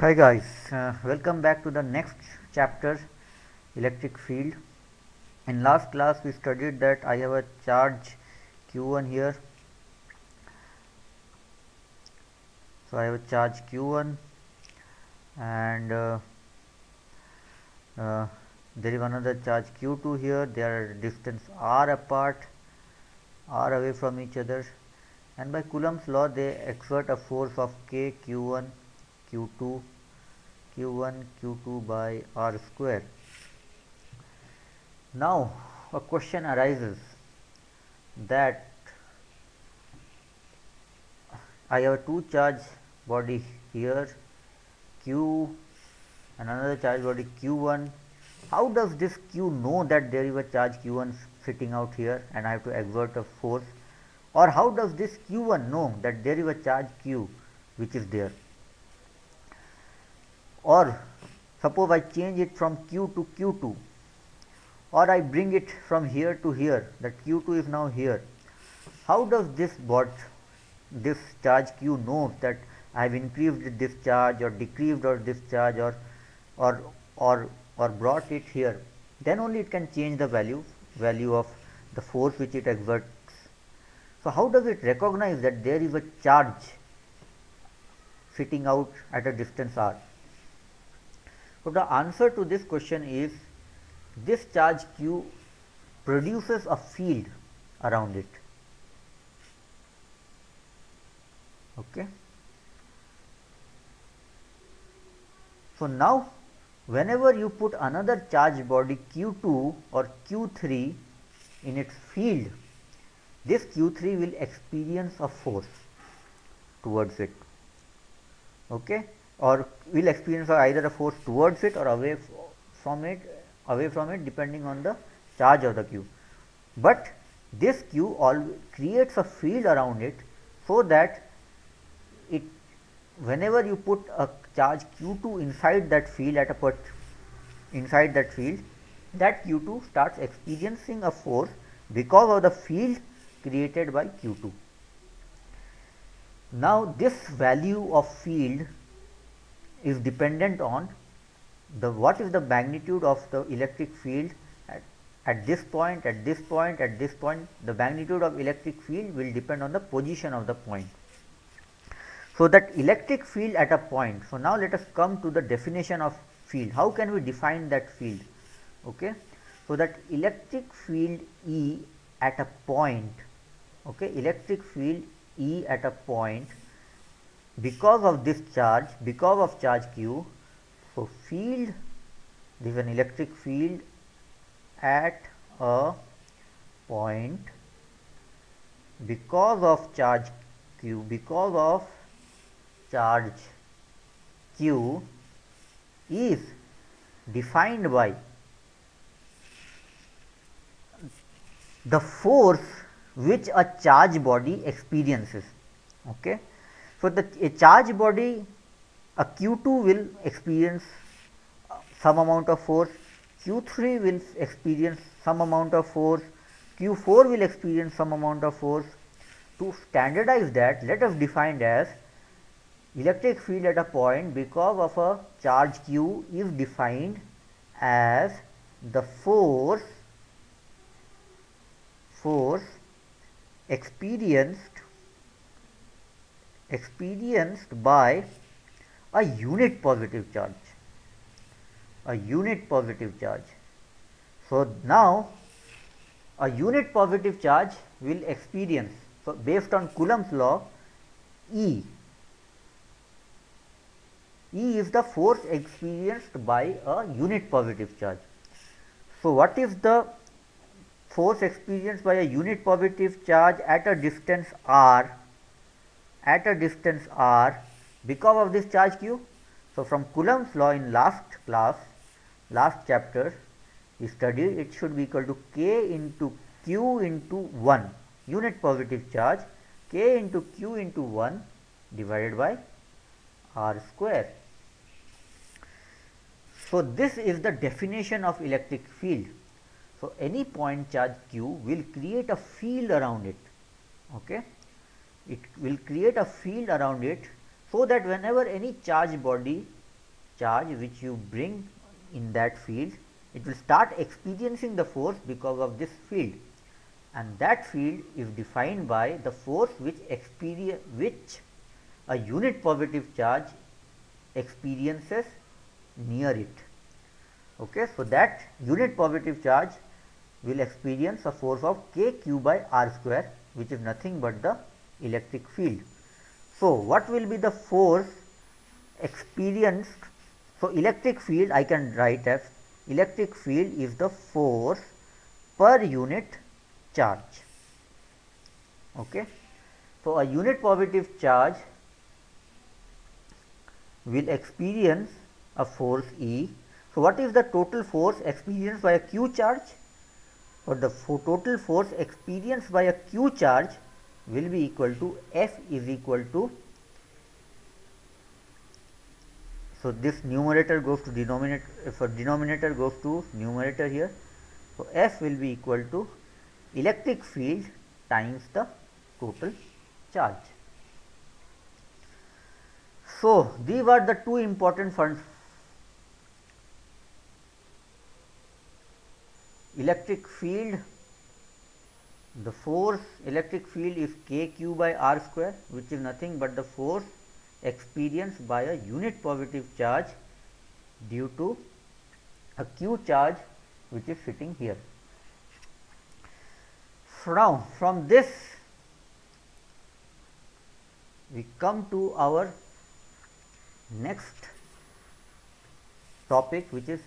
Hi guys, welcome back to the next chapter, electric field. In last class we studied that I have a charge q1 here. So I have a charge q1 and uh, there is another charge q2 here. They are distance r apart, r away from each other, and by Coulomb's law they exert a force of k q1 q2 q1 q2 by r square. Now a question arises that I have two charge body here q and another charge body q1. How does this q know that there is a charge q1 sitting out here and I have to exert a force, or how does this q1 know that there is a charge q which is there? Or suppose I change it from q to q2, or I bring it from here to here, that q2 is now here. How does this charge q knows that I have increased this charge or decreased or this charge or or brought it here? Then only it can change the value of the force which it exerts. So how does it recognize that there is a charge sitting out at a distance r? So the answer to this question is this charge q produces a field around it. Okay. So now whenever you put another charge body q2 or q3 in its field, this q3 will experience a force towards it, okay, or will experience either a force towards it or from it depending on the charge of the q. But this q creates a field around it, so that it whenever you put a charge q2 inside that field inside that field, that q2 starts experiencing a force because of the field created by q2. Now this value of field is dependent on what is the magnitude of the electric field at this point, at this point, at this point. The magnitude of electric field will depend on the position of the point. So that electric field at a point. So now let us come to the definition of field. How can we define that field? Okay. So that electric field E at a point, okay, electric field E at a point, because of this charge, because of charge q, so field, this is an electric field at a point because of charge q, because of charge q is defined by the force which a charge body experiences. Okay. So a charge body, a q2 will experience some amount of force, q3 will experience some amount of force, q4 will experience some amount of force. To standardize that, let us define as electric field at a point because of a charge q is defined as the force experienced by a unit positive charge, a unit positive charge. So now a unit positive charge will experience, so based on Coulomb's law, E is the force experienced by a unit positive charge. So what is the force experienced by a unit positive charge at a distance r, because of this charge q? So from Coulomb's law in last chapter we studied, it should be equal to k into q into 1, unit positive charge, k into q into 1 divided by r square. So this is the definition of electric field. So any point charge q will create a field around it. Okay, it will create a field around it, so that whenever any charge body charge which you bring in that field, it will start experiencing the force because of this field, and that field is defined by the force which a unit positive charge experiences near it. Okay, so that unit positive charge will experience a force of k q by r square, which is nothing but the electric field. So, what will be the force experienced? So, electric field I can write as electric field is the force per unit charge. Okay. So, a unit positive charge will experience a force E. So, what is the total force experienced by a Q charge? Or the total force experienced by a Q charge will be equal to F is equal to, so this numerator goes to denominator, if a denominator goes to numerator here. So, F will be equal to electric field times the total charge. So, these are the two important electric field. The force electric field is k q by r square, which is nothing but the force experienced by a unit positive charge due to a q charge which is sitting here. So, now from this we come to our next topic, which is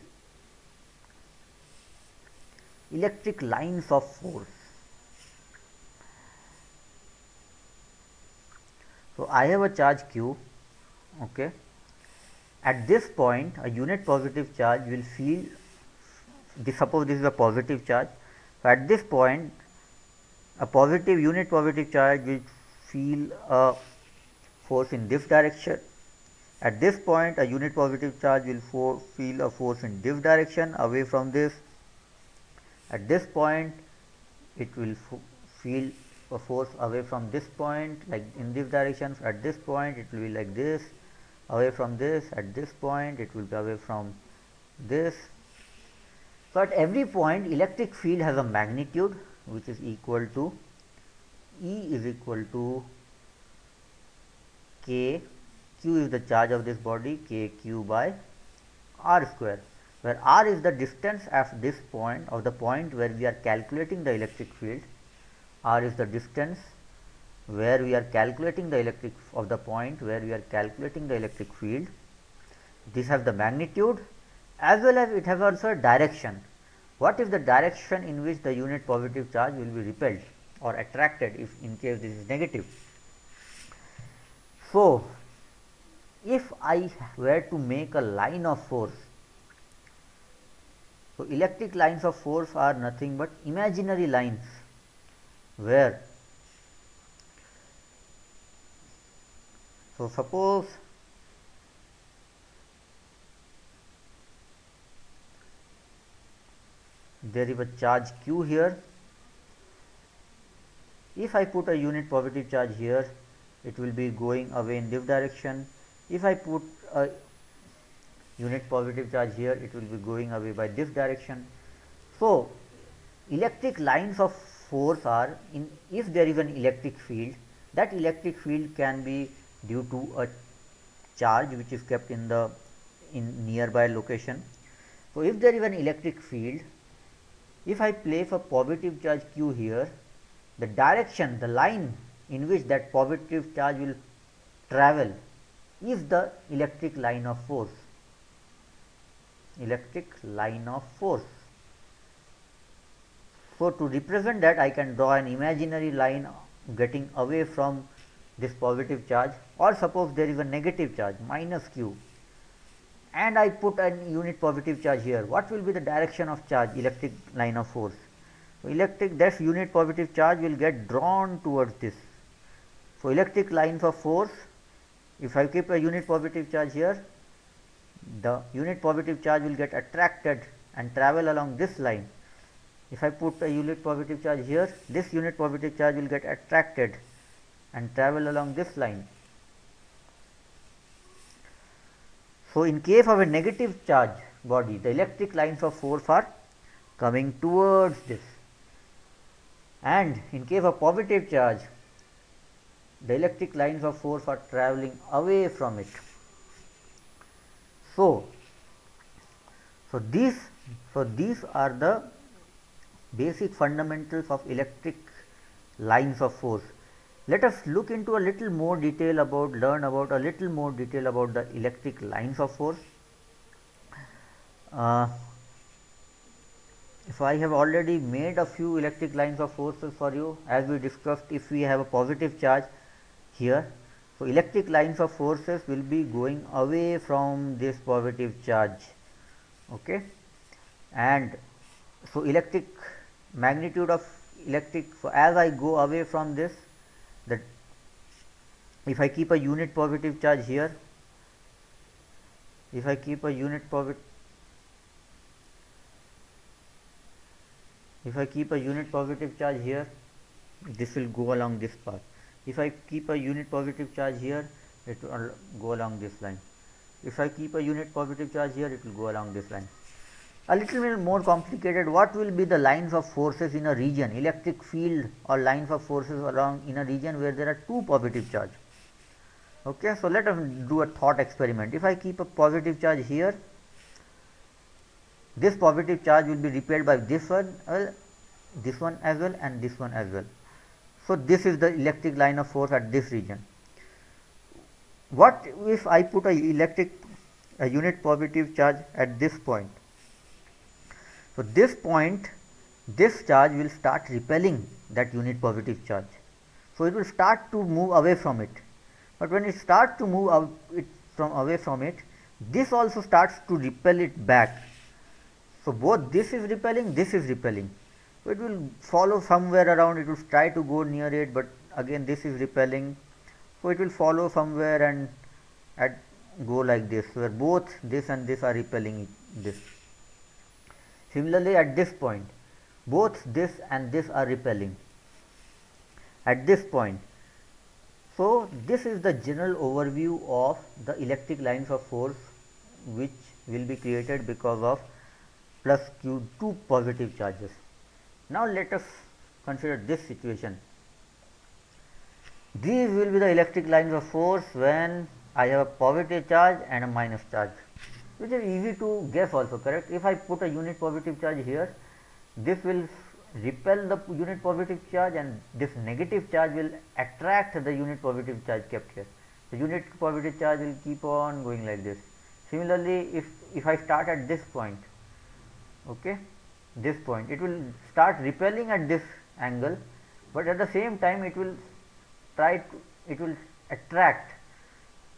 electric lines of force. So, I have a charge q. Okay. At this point a unit positive charge will feel, suppose this is a positive charge. So, at this point a positive unit positive charge will feel a force in this direction. At this point a unit positive charge will feel a force in this direction away from this. At this point it will feel a force away from this point, like in this direction. At this point it will be like this, away from this. At this point it will be away from this. So, at every point electric field has a magnitude which is equal to E is equal to k, q is the charge of this body, k q by r square, where r is the distance at this point, of the point where we are calculating the electric field. R is the distance where we are calculating the electric of the point where we are calculating the electric field. This has the magnitude as well as it has also a direction. What is the direction in which the unit positive charge will be repelled or attracted if in case this is negative? So, if I were to make a line of force, so electric lines of force are nothing but imaginary lines where, so suppose there is a charge q here. If I put a unit positive charge here, it will be going away in this direction. If I put a unit positive charge here, it will be going away by this direction. So, electric lines of force are in, if there is an electric field, that electric field can be due to a charge which is kept in the nearby location. So, if there is an electric field, if I place a positive charge q here, the direction, the line in which that positive charge will travel is the electric line of force. Electric line of force. So, to represent that, I can draw an imaginary line getting away from this positive charge, or suppose there is a negative charge minus q and I put a unit positive charge here. What will be the direction of charge, electric line of force? So, that unit positive charge will get drawn towards this. So, electric lines of force, if I keep a unit positive charge here, the unit positive charge will get attracted and travel along this line. If I put a unit positive charge here, this unit positive charge will get attracted and travel along this line. So, in case of a negative charge body, the electric lines of force are coming towards this, and in case of positive charge, the electric lines of force are traveling away from it. So these are the basic fundamentals of electric lines of force. Let us look into a little more detail about, learn about a little more detail about the electric lines of force. If I have already made a few electric lines of forces for you, as we discussed, if we have a positive charge here, so electric lines of forces will be going away from this positive charge, okay, and so electric magnitude of electric, so as I go away from this, that if I keep a unit positive charge here, if I keep a unit positive charge here, this will go along this path. If I keep a unit positive charge here, it will go along this line. If I keep a unit positive charge here, it will go along this line. A little bit more complicated, what will be the lines of forces in a region, electric field or lines of forces along in a region where there are two positive charge? Okay, so let us do a thought experiment. If I keep a positive charge here, this positive charge will be repelled by this one as well, and this one as well. So this is the electric line of force at this region. What if I put a unit positive charge at this point? So this point, this charge will start repelling that unit positive charge. So it will start to move away from it. But when it starts to move away from it, this also starts to repel it back. So both this is repelling, this is repelling. So it will follow somewhere around, it will try to go near it, but again this is repelling. So it will follow somewhere and go like this, where both this and this are repelling this. Similarly, at this point, both this and this are repelling at this point. So this is the general overview of the electric lines of force which will be created because of plus q two positive charges. Now let us consider this situation. These will be the electric lines of force when I have a positive charge and a minus charge, which is easy to guess also, correct? If I put a unit positive charge here, this will repel the unit positive charge and this negative charge will attract the unit positive charge kept here. The unit positive charge will keep on going like this. Similarly, if I start at this point, okay, this point, it will start repelling at this angle, but at the same time it will attract.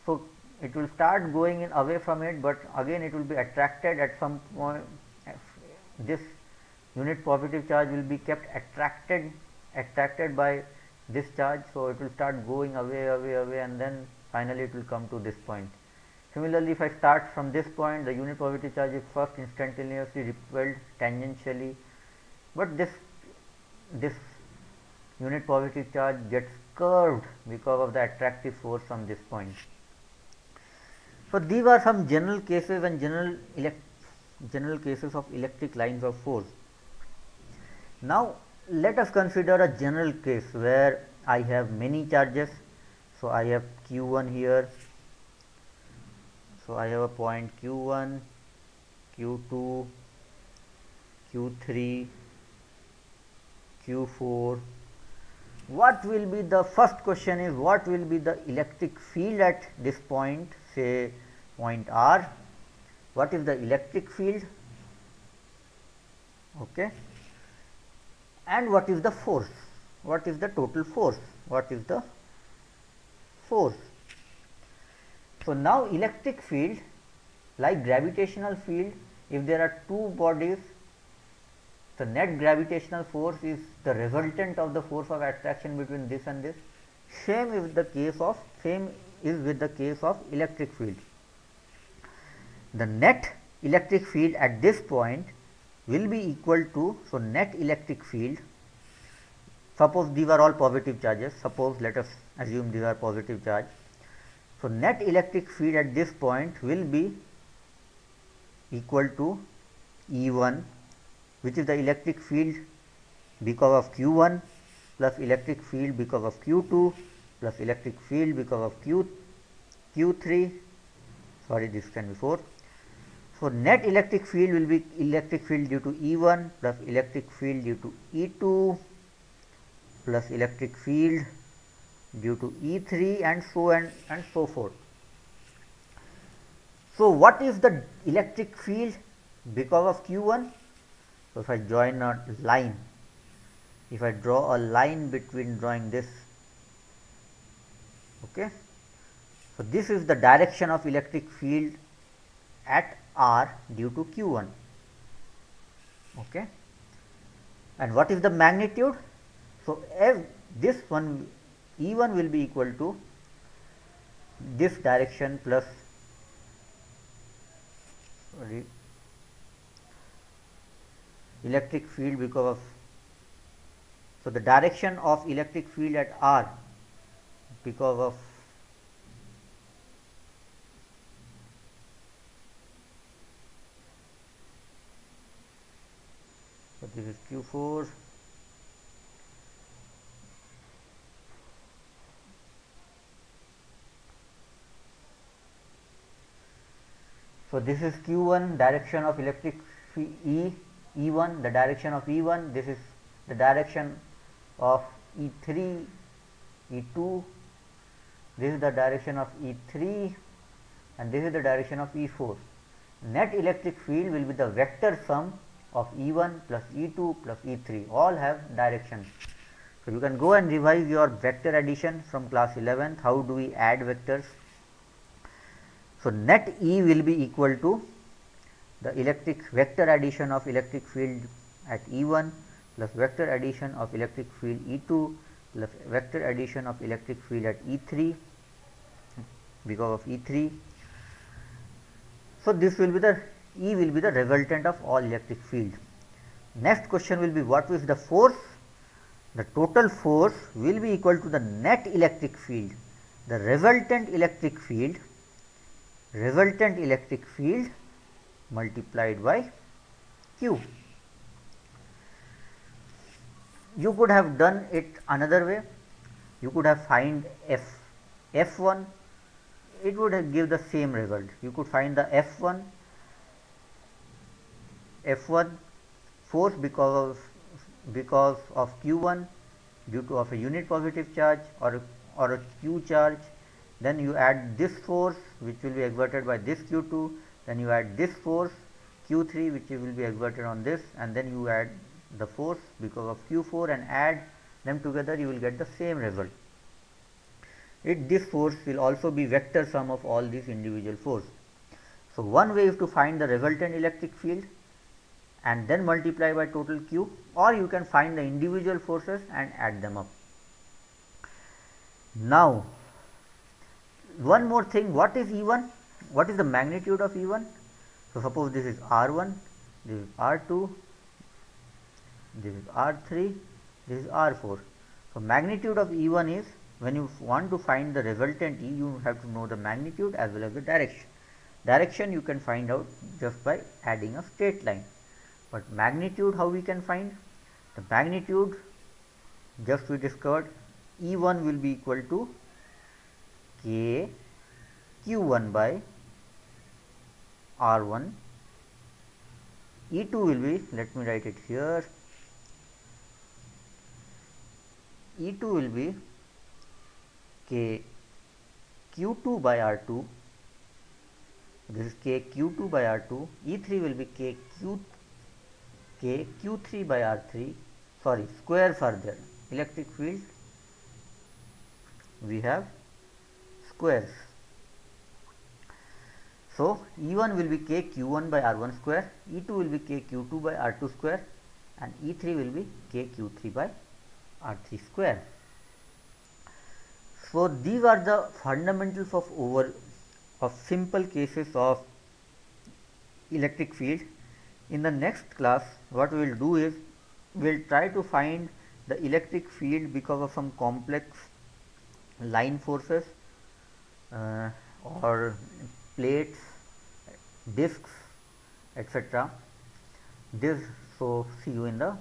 So it will start going in away from it, but again it will be attracted at some point. This unit positive charge will be kept attracted by this charge, so it will start going away, and then finally it will come to this point. Similarly, if I start from this point, the unit positive charge is first instantaneously repelled tangentially, but this unit positive charge gets curved because of the attractive force from this point. So these are some general cases and general cases of electric lines of force. Now let us consider a general case where I have many charges. So I have q1 here. So I have a point q1, q2, q3, q4. What will be the first question is, what will be the electric field at this point, say point R? What is the electric field? Okay. And what is the force? What is the total force? What is the force? So now electric field, like gravitational field, if there are two bodies, the net gravitational force is the resultant of the force of attraction between this and this. Same is the case of electric field. The net electric field at this point will be equal to, so net electric field, suppose these are all positive charges, suppose let us assume these are positive charge. So net electric field at this point will be equal to E1, which is the electric field because of Q1 plus electric field because of Q2 plus electric field because of Q3, sorry, this can be 4. So net electric field will be electric field due to E1 plus electric field due to E2 plus electric field due to E3 and so forth. So what is the electric field because of Q1? So if I join a line, if I draw a line between drawing this, okay, so this is the direction of electric field at R due to Q1, okay, and what is the magnitude? So this one E1 will be equal to this direction plus, sorry, electric field because of, so the direction of electric field at R because of, so this is Q4, so this is Q1, direction of electric E1, the direction of E1, this is the direction of E3, E2, this is the direction of E3, and this is the direction of E4. Net electric field will be the vector sum of E1 plus E2 plus E3, all have directions. So you can go and revise your vector addition from class 11th, how do we add vectors. So net E will be equal to the electric vector addition of electric field at E1 plus vector addition of electric field E2 plus vector addition of electric field at E3 because of E3. So this will be the E will be the resultant of all electric field. Next question will be what is the force? The total force will be equal to the net electric field, the resultant electric field multiplied by Q. You could have done it another way. You could have find F1, it would have give the same result. You could find the F1 force because of Q1 due to of a unit positive charge or a Q charge, then you add this force which will be exerted by this Q2, then you add this force Q3 which will be exerted on this, and then you add the force because of Q4 and add them together, you will get the same result. This force will also be vector sum of all these individual force. So one way is to find the resultant electric field and then multiply by total Q, or you can find the individual forces and add them up. Now one more thing, what is E1? What is the magnitude of E1? So suppose this is R1, this is R2, this is R3, this is R4. So magnitude of E1 is, when you want to find the resultant E, you have to know the magnitude as well as the direction. Direction you can find out just by adding a straight line. But magnitude, how we can find? The magnitude, just we discovered, E1 will be equal to K Q1 by R1. E2 will be, let me write it here, E2 will be K Q2 by R2, this is K Q2 by R2, E3 will be K Q3 by R3, sorry, squares are there, electric field we have squares. So E1 will be K Q1 by R1 square, E2 will be K Q2 by R2 square, and E3 will be K Q3 by R3 square. So these are the fundamentals of simple cases of electric field. In the next class, what we will do is we will try to find the electric field because of some complex line forces. or plates, discs, etc. This, so see you in the